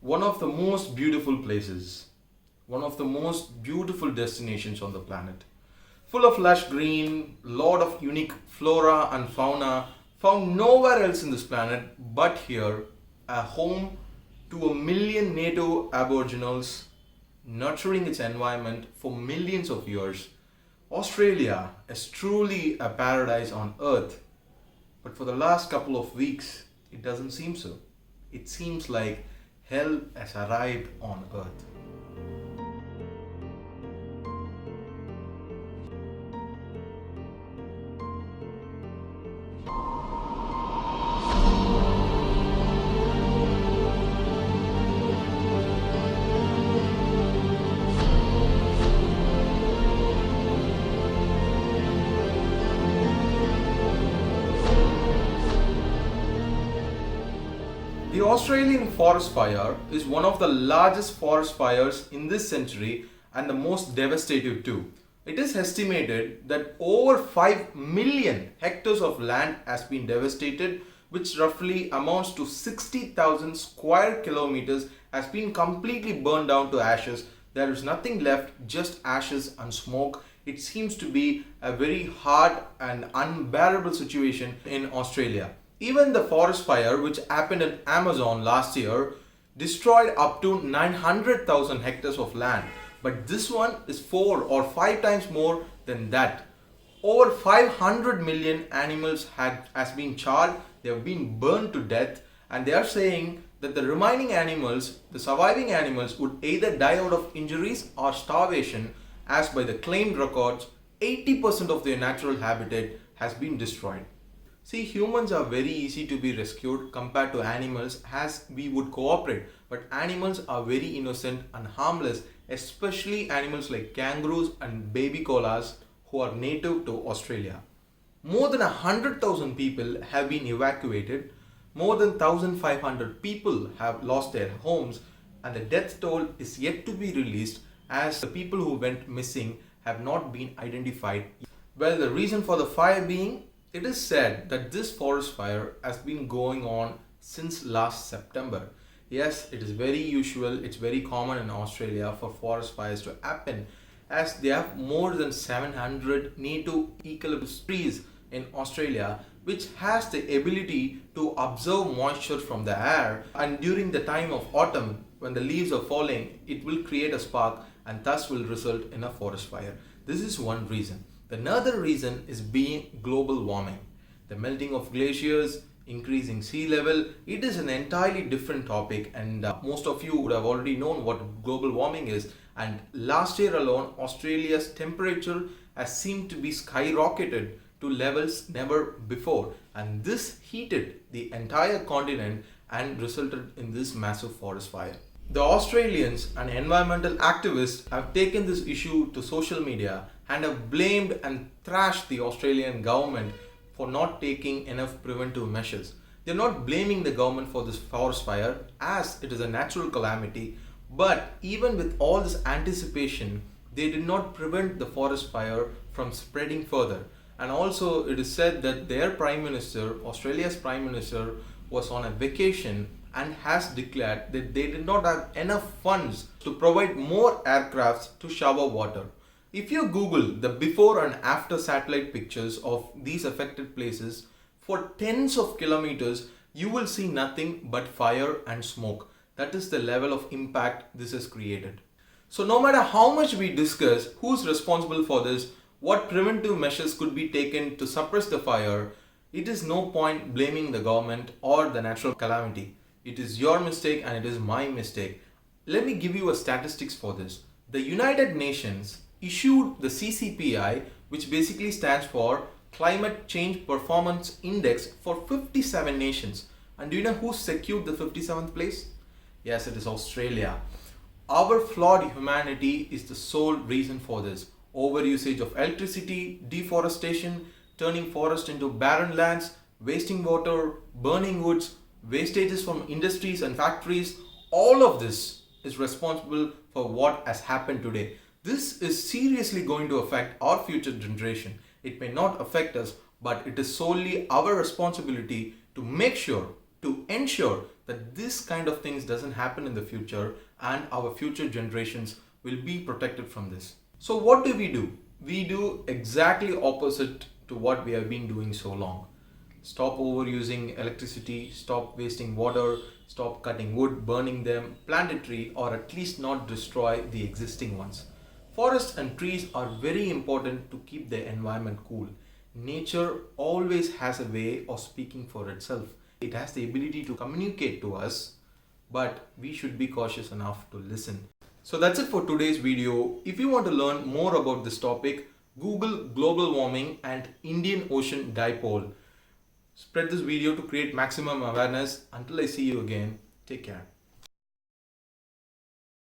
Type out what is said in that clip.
one of the most beautiful places, one of the most beautiful destinations on the planet. Full of lush green, lot of unique flora and fauna found nowhere else in this planet but here, a home to a million native aboriginals, nurturing its environment for millions of years. Australia is truly a paradise on earth, but for the last couple of weeks, it doesn't seem so. It seems like hell has arrived on earth. The Australian forest fire is one of the largest forest fires in this century and the most devastating too. It is estimated that over 5 million hectares of land has been devastated, which roughly amounts to 60,000 square kilometers has been completely burned down to ashes. There is nothing left, just ashes and smoke. It seems to be a very hard and unbearable situation in Australia. Even the forest fire, which happened in Amazon last year, destroyed up to 900,000 hectares of land. But this one is 4 or 5 times more than that. Over 500 million animals has been charred, they have been burned to death, and they are saying that the remaining animals, the surviving animals, would either die out of injuries or starvation, as by the claimed records, 80% of their natural habitat has been destroyed. See, humans are very easy to be rescued compared to animals as we would cooperate, but animals are very innocent and harmless, especially animals like kangaroos and baby koalas who are native to Australia. More than 100,000 people have been evacuated, more than 1,500 people have lost their homes, and the death toll is yet to be released as the people who went missing have not been identified. Well, the reason for the fire being, it is said that this forest fire has been going on since last September. Yes, it is very usual, it's very common in Australia for forest fires to happen as they have more than 700 native eucalyptus trees in Australia, which has the ability to absorb moisture from the air, and during the time of autumn when the leaves are falling, it will create a spark and thus will result in a forest fire. This is one reason. Another reason is being global warming. The melting of glaciers, increasing sea level, it is an entirely different topic, and most of you would have already known what global warming is. And last year alone, Australia's temperature has seemed to be skyrocketed to levels never before, and this heated the entire continent and resulted in this massive forest fire. The Australians and environmental activists have taken this issue to social media and have blamed and thrashed the Australian government for not taking enough preventive measures. They're not blaming the government for this forest fire as it is a natural calamity, but even with all this anticipation, they did not prevent the forest fire from spreading further. And also, it is said that their Prime Minister, Australia's Prime Minister, was on a vacation and has declared that they did not have enough funds to provide more aircrafts to shower water. If you Google the before and after satellite pictures of these affected places for tens of kilometers, you will see nothing but fire and smoke. That is the level of impact this has created. So no matter how much we discuss who's responsible for this, what preventive measures could be taken to suppress the fire, it is no point blaming the government or the natural calamity. It is your mistake and it is my mistake. Let me give you a statistics for this. The United Nations issued the CCPI, which basically stands for Climate Change Performance Index, for 57 nations. And do you know who secured the 57th place? Yes, it is Australia. Our flawed humanity is the sole reason for this. Overusage of electricity, deforestation, turning forest into barren lands, wasting water, burning woods, wastages from industries and factories, all of this is responsible for what has happened today. This is seriously going to affect our future generation. It may not affect us, but it is solely our responsibility to make sure to ensure that this kind of things doesn't happen in the future and our future generations will be protected from this. So what do? We do exactly opposite to what we have been doing so long. Stop overusing electricity, stop wasting water, stop cutting wood, burning them, plant a tree, or at least not destroy the existing ones. Forests and trees are very important to keep the environment cool. Nature always has a way of speaking for itself. It has the ability to communicate to us, but we should be cautious enough to listen. So that's it for today's video. If you want to learn more about this topic, Google global warming and Indian Ocean dipole. Spread this video to create maximum awareness. Until I see you again, take care.